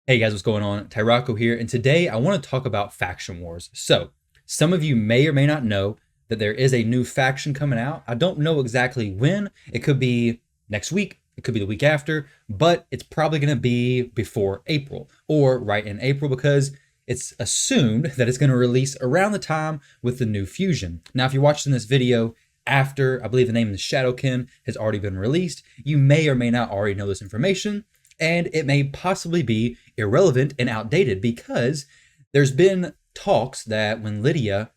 Hey guys, what's going on? Tyrauku here, and today I want to talk about faction wars. So, some of you may or may not know that there is a new faction coming out. I don't know exactly when. It could be next week, it could be the week after, but it's probably going to be before April or right in April because it's assumed that it's going to release around the time with the new fusion. Now, if you're watching this video after, I believe the name of the Shadowkin has already been released, you may or may not already know this information, and it may possibly be irrelevant and outdated because there's been talks that when the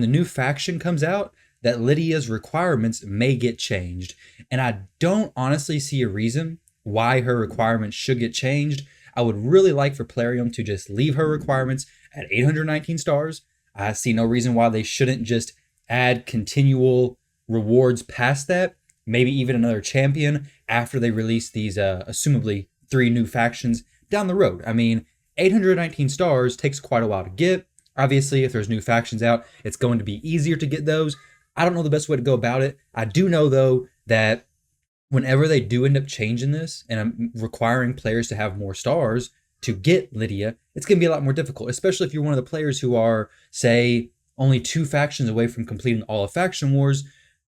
new faction comes out, that Lydia's requirements may get changed. And I don't honestly see a reason why her requirements should get changed. I would really like for Plarium to just leave her requirements at 819 stars. I see no reason why they shouldn't just add continual rewards past that, maybe even another champion after they release these assumably 3 new factions down the road. I mean, 819 stars takes quite a while to get. Obviously, if there's new factions out, it's going to be easier to get those. I don't know the best way to go about it. I do know though that whenever they do end up changing this and requiring players to have more stars to get Lydia, it's going to be a lot more difficult, especially if you're one of the players who are, say, only 2 factions away from completing all of Faction Wars.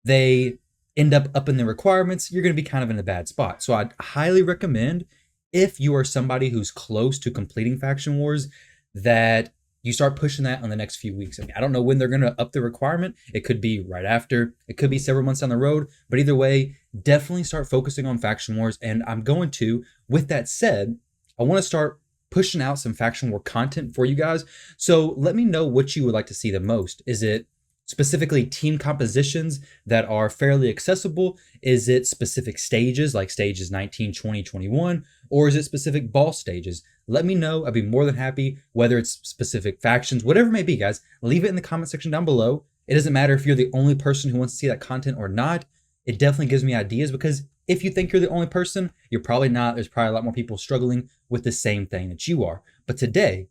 They end up upping the requirements, you're going to be kind of in a bad spot. So I'd highly recommend, if you are somebody who's close to completing Faction Wars, that you start pushing that on the next few weeks. I mean, I don't know when they're going to up the requirement. It could be right after, it could be several months down the road, but either way, definitely start focusing on Faction Wars. And I'm going to, with that said, I want to start pushing out some Faction War content for you guys. So let me know what you would like to see the most. Is it specifically team compositions that are fairly accessible? Is it specific stages like stages 19, 20, 21? Or is it specific boss stages? Let me know. I'd be more than happy, whether it's specific factions, whatever it may be, guys. Leave it in the comment section down below. It doesn't matter if you're the only person who wants to see that content or not. It definitely gives me ideas, because if you think you're the only person, you're probably not. There's probably a lot more people struggling with the same thing that you are. But today,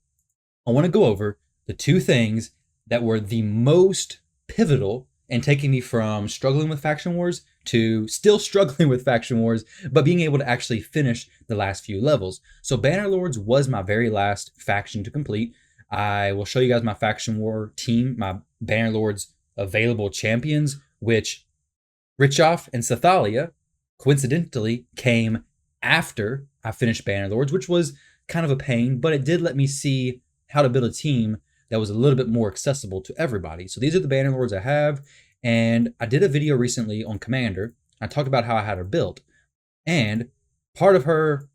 I want to go over the 2 things that were the most pivotal in taking me from struggling with Faction Wars to still struggling with Faction Wars, but being able to actually finish the last few levels. So Bannerlords was my very last faction to complete. I will show you guys my Faction War team, my Bannerlords available champions, which Richoff and Sathalia coincidentally came after I finished Bannerlords, which was kind of a pain, but it did let me see how to build a team that was a little bit more accessible to everybody. So these are the Bannerlords I have, and I did a video recently on Commander. I talked about how I had her built, and part of her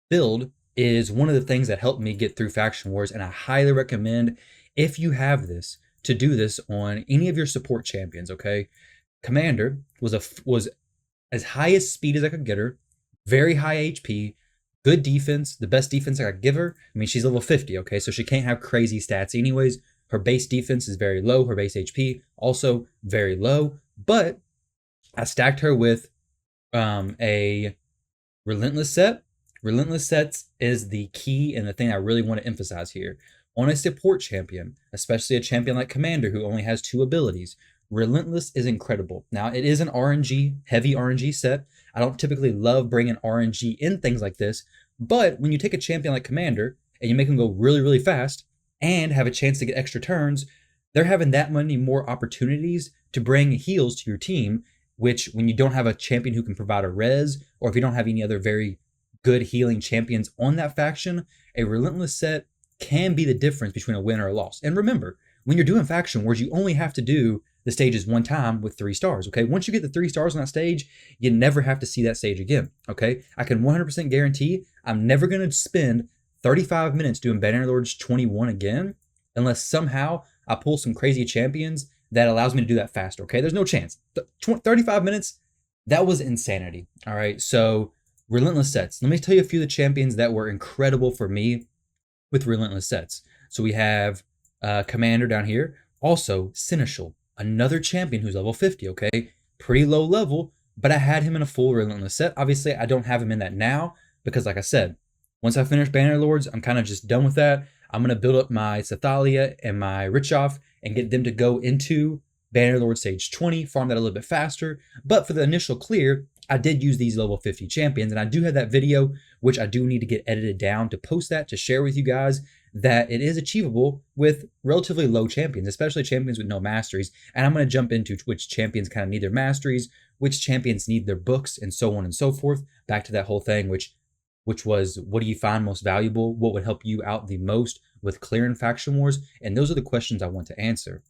build is one of the things that helped me get through Faction Wars, and I highly recommend, if you have this, to do this on any of your support champions, okay? Commander was as high as speed as I could get her, very high HP, good defense, the best defense I could give her. I mean, she's level 50, okay? So she can't have crazy stats anyways. Her base defense is very low. Her base HP also very low. But I stacked her with a Relentless set. Relentless sets is the key and the thing I really want to emphasize here. On a support champion, especially a champion like Commander who only has 2 abilities, Relentless is incredible. Now, it is an RNG, heavy RNG set. I don't typically love bringing RNG in things like this, but when you take a champion like Commander and you make him go really, really fast and have a chance to get extra turns, they're having that many more opportunities to bring heals to your team, which when you don't have a champion who can provide a res, or if you don't have any other very good healing champions on that faction, a Relentless set can be the difference between a win or a loss. And remember, when you're doing Faction Wars, you only have to do the stages 1 time with 3 stars, okay? Once you get the 3 stars on that stage, you never have to see that stage again, okay? I can 100% guarantee I'm never going to spend 35 minutes doing Bannerlords 21 again unless somehow I pull some crazy champions that allows me to do that faster, okay? There's no chance. 35 minutes, that was insanity, all right? So Relentless sets. Let me tell you a few of the champions that were incredible for me with Relentless sets. So we have Commander down here. Also, Seneschal, another champion who's level 50, okay? Pretty low level, but I had him in a full Relentless set. Obviously, I don't have him in that now because, like I said, once I finish Bannerlords, I'm kind of just done with that. I'm going to build up my Sathalia and my Richoff and get them to go into Bannerlord stage 20, farm that a little bit faster. But for the initial clear, I did use these level 50 champions, and I do have that video, which I do need to get edited down to post that to share with you guys, that it is achievable with relatively low champions, especially champions with no masteries. And I'm going to jump into which champions kind of need their masteries, which champions need their books, and so on and so forth. Back to that whole thing, which was, what do you find most valuable? What would help you out the most with clearing faction wars? And those are the questions I want to answer.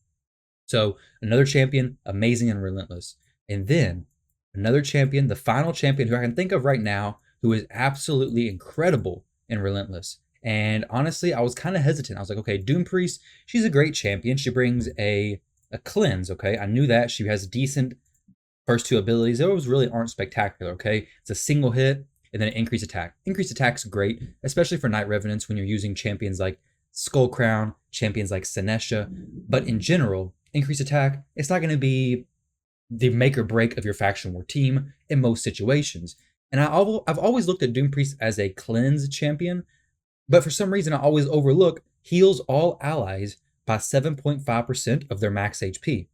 So another champion, amazing and relentless. And then another champion, the final champion who I can think of right now, who is absolutely incredible and relentless. And honestly, I was kind of hesitant. I was like, okay, Doom Priest, she's a great champion. She brings a cleanse, okay? I knew that. She has decent first two abilities. Those really aren't spectacular, okay? It's a single hit and then an increased attack. Increased attack's great, especially for Knight Revenants when you're using champions like Skullcrown, champions like Senesha. But in general, increased attack, it's not going to be the make or break of your faction war team in most situations. And I've always looked at Doom Priest as a cleanse champion, but for some reason I always overlook heals all allies by 7.5% of their max HP.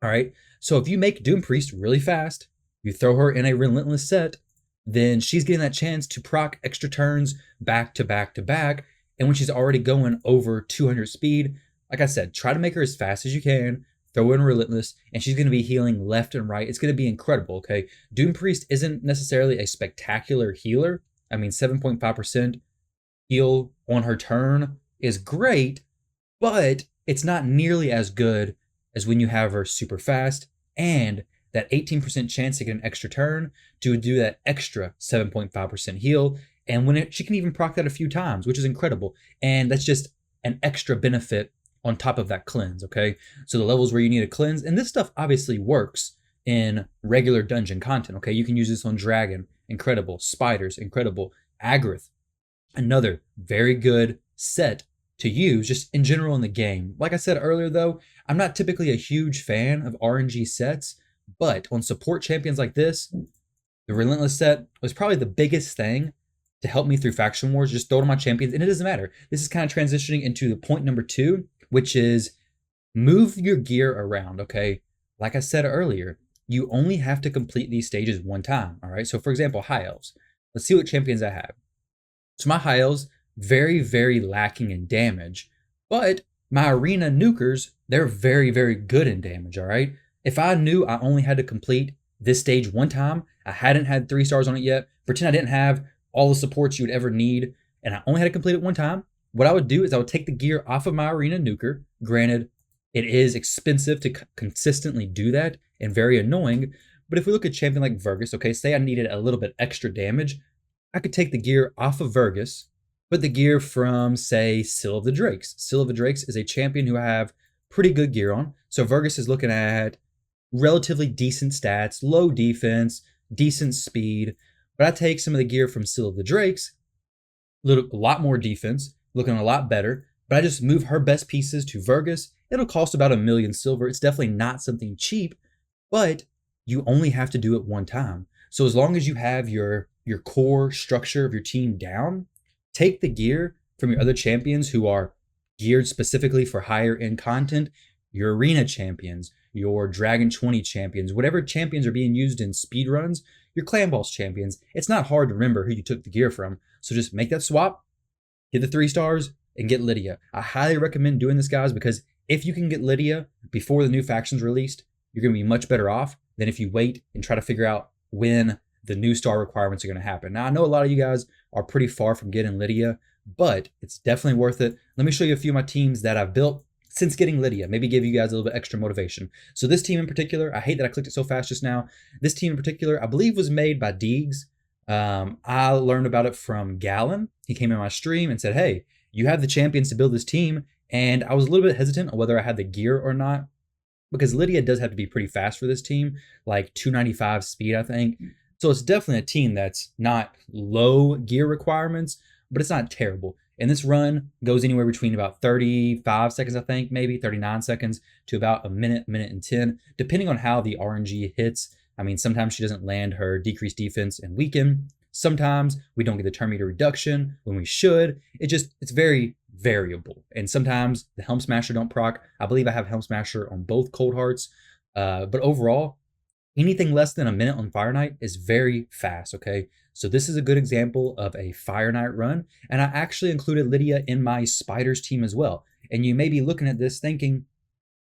All right, so if you make Doom Priest really fast, you throw her in a relentless set, then she's getting that chance to proc extra turns back to back to back. And when she's already going over 200 speed, like I said, try to make her as fast as you can, throw in Relentless, and she's going to be healing left and right. It's going to be incredible, okay? Doom Priest isn't necessarily a spectacular healer. I mean, 7.5% heal on her turn is great, but it's not nearly as good as when you have her super fast and that 18% chance to get an extra turn to do that extra 7.5% heal. And when she can even proc that a few times, which is incredible. And that's just an extra benefit on top of that cleanse, okay? So the levels where you need a cleanse, and this stuff obviously works in regular dungeon content, okay? You can use this on Dragon, incredible. Spiders, incredible. Agrath, another very good set to use just in general in the game. Like I said earlier though, I'm not typically a huge fan of RNG sets, but on support champions like this, the Relentless set was probably the biggest thing to help me through faction wars. Just throw it on my champions, and it doesn't matter. This is kind of transitioning into the point number 2, which is move your gear around, okay? Like I said earlier, you only have to complete these stages one time, all right? So for example, High Elves. Let's see what champions I have. So my High Elves, very, very lacking in damage, but my Arena Nukers, they're very, very good in damage, all right? If I knew I only had to complete this stage one time, I hadn't had 3 stars on it yet, pretend I didn't have all the supports you would ever need, and I only had to complete it one time, what I would do is I would take the gear off of my Arena Nuker. Granted, it is expensive to consistently do that and very annoying, but if we look at champion like Vergus, okay, say I needed a little bit extra damage, I could take the gear off of Vergus, put the gear from, say, Seal of the Drakes. Seal of the Drakes is a champion who I have pretty good gear on, so Vergus is looking at relatively decent stats, low defense, decent speed, but I take some of the gear from Seal of the Drakes, a lot more defense, looking a lot better, but I just move her best pieces to Vergus. It'll cost about 1 million silver. It's definitely not something cheap, but you only have to do it one time. So as long as you have your core structure of your team down, take the gear from your other champions who are geared specifically for higher end content, your arena champions, your Dragon 20 champions, whatever champions are being used in speedruns, your clan boss champions. It's not hard to remember who you took the gear from. So just make that swap, get the 3 stars, and get Lydia. I highly recommend doing this, guys, because if you can get Lydia before the new faction's released, you're going to be much better off than if you wait and try to figure out when the new star requirements are going to happen. Now, I know a lot of you guys are pretty far from getting Lydia, but it's definitely worth it. Let me show you a few of my teams that I've built since getting Lydia, maybe give you guys a little bit extra motivation. So this team in particular, I hate that I clicked it so fast just now. This team in particular, I believe was made by Deegs. I learned about it from Gallon. He came in my stream and said, hey, you have the champions to build this team. And I was a little bit hesitant on whether I had the gear or not, because Lydia does have to be pretty fast for this team, like 295 speed, I think. So it's definitely a team that's not low gear requirements, but it's not terrible. And this run goes anywhere between about 35 seconds, I think, maybe 39 seconds to about a minute and 10, depending on how the RNG hits. I mean, sometimes she doesn't land her decreased defense and weaken. Sometimes we don't get the turn meter reduction when we should. It's very variable. And sometimes the Helm Smasher don't proc. I believe I have Helm Smasher on both Cold Hearts. But overall, Anything less than a minute on Fire Knight is very fast, okay? So this is a good example of a Fire Knight run, and I actually included Lydia in my Spiders team as well. And you may be looking at this thinking,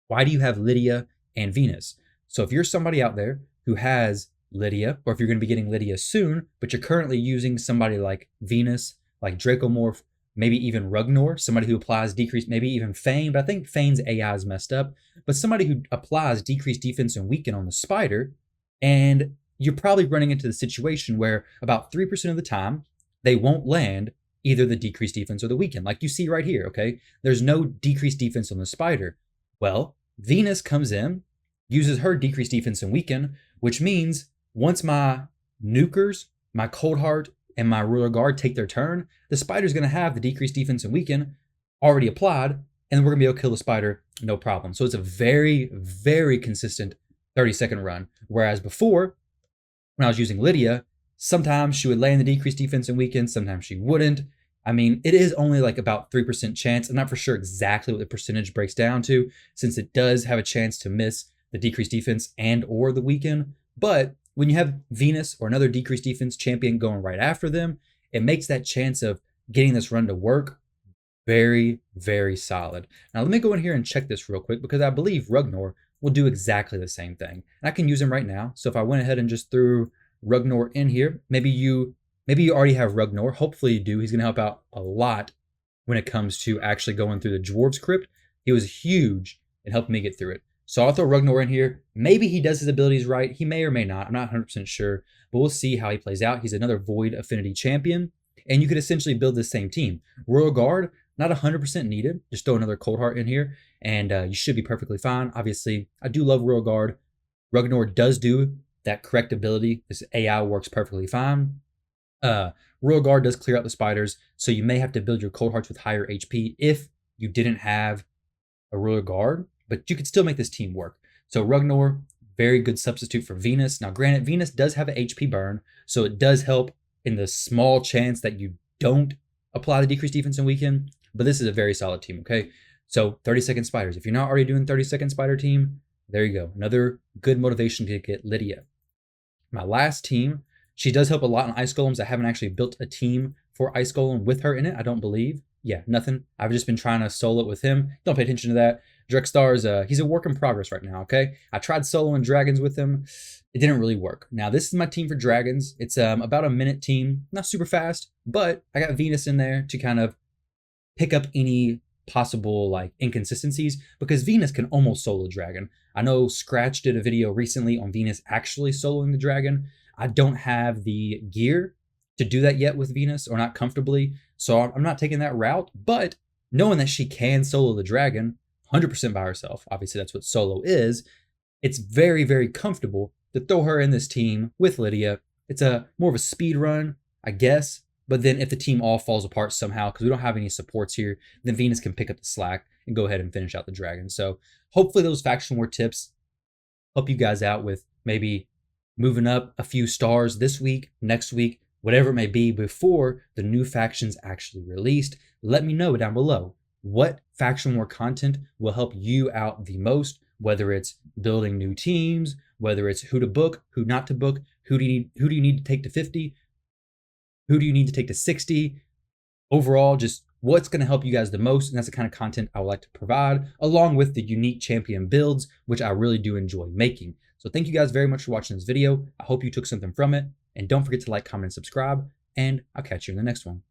why do you have Lydia and Venus? So if you're somebody out there who has Lydia, or if you're going to be getting Lydia soon, but you're currently using somebody like Venus, like Dracomorph, maybe even Rugnor, somebody who applies decreased, maybe even Fane, but I think Fane's AI is messed up, but somebody who applies decreased defense and weaken on the Spider, and you're probably running into the situation where about 3% of the time, they won't land either the decreased defense or the weaken, like you see right here, okay? There's no decreased defense on the Spider. Well, Venus comes in, uses her decreased defense and weaken, which means once my nukers, my Cold Heart, and my Ruler Guard take their turn, the Spider's going to have the decreased defense and weaken already applied, and we're going to be able to kill the Spider no problem. So it's a very, very consistent 30-second run. Whereas before, when I was using Lydia, sometimes she would land the decreased defense and weaken, sometimes she wouldn't. I mean, it is only like about 3% chance. I'm not for sure exactly what the percentage breaks down to, since it does have a chance to miss the decreased defense and or the weaken. But when you have Venus or another decreased defense champion going right after them, it makes that chance of getting this run to work very, very solid. Now let me go in here and check this real quick, because I believe Rugnor will do exactly the same thing. And I can use him right now. So if I went ahead and just threw Rugnor in here, maybe you already have Rugnor. Hopefully you do. He's going to help out a lot when it comes to actually going through the Dwarves Crypt. He was huge in helping me get through it. So I'll throw Rugnor in here. Maybe he does his abilities right. He may or may not. I'm not 100% sure, but we'll see how he plays out. He's another Void Affinity champion, and you could essentially build the same team. Royal Guard, not 100% needed. Just throw another Cold Heart in here, and you should be perfectly fine. Obviously, I do love Royal Guard. Rugnor does do that correct ability. This AI works perfectly fine. Royal Guard does clear out the Spiders, so you may have to build your Cold Hearts with higher HP if you didn't have a Royal Guard, but you could still make this team work. So Rugnor, very good substitute for Venus. Now, granted, Venus does have an HP burn, so it does help in the small chance that you don't apply the decreased defense and weaken, but this is a very solid team, okay? So 30-second Spiders. If you're not already doing 30-second Spider team, there you go. Another good motivation to get Lydia. My last team, she does help a lot on Ice Golems. I haven't actually built a team for Ice Golem with her in it, I don't believe. Yeah, nothing. I've just been trying to solo it with him. Don't pay attention to that. Drexstar's, he's a work in progress right now, okay? I tried soloing dragons with him. It didn't really work. Now, this is my team for dragons. It's about a minute team. Not super fast, but I got Venus in there to kind of pick up any possible like inconsistencies, because Venus can almost solo dragon. I know Scratch did a video recently on Venus actually soloing the dragon. I don't have the gear to do that yet with Venus, or not comfortably, so I'm not taking that route, but knowing that she can solo the dragon 100% by herself, obviously that's what solo is, it's very, very comfortable to throw her in this team with Lydia. It's a more of a speed run, I guess, but then if the team all falls apart somehow, because we don't have any supports here, then Venus can pick up the slack and go ahead and finish out the dragon. So hopefully those faction war tips help you guys out with maybe moving up a few stars this week, next week, whatever it may be, before the new factions actually released. Let me know down below what faction war content will help you out the most, whether it's building new teams, whether it's who to book, who not to book, who do you need to take to 50, who do you need to take to 60? Overall, just what's going to help you guys the most, and that's the kind of content I would like to provide, along with the unique champion builds, which I really do enjoy making. So thank you guys very much for watching this video. I hope you took something from it, and don't forget to like, comment, and subscribe, and I'll catch you in the next one.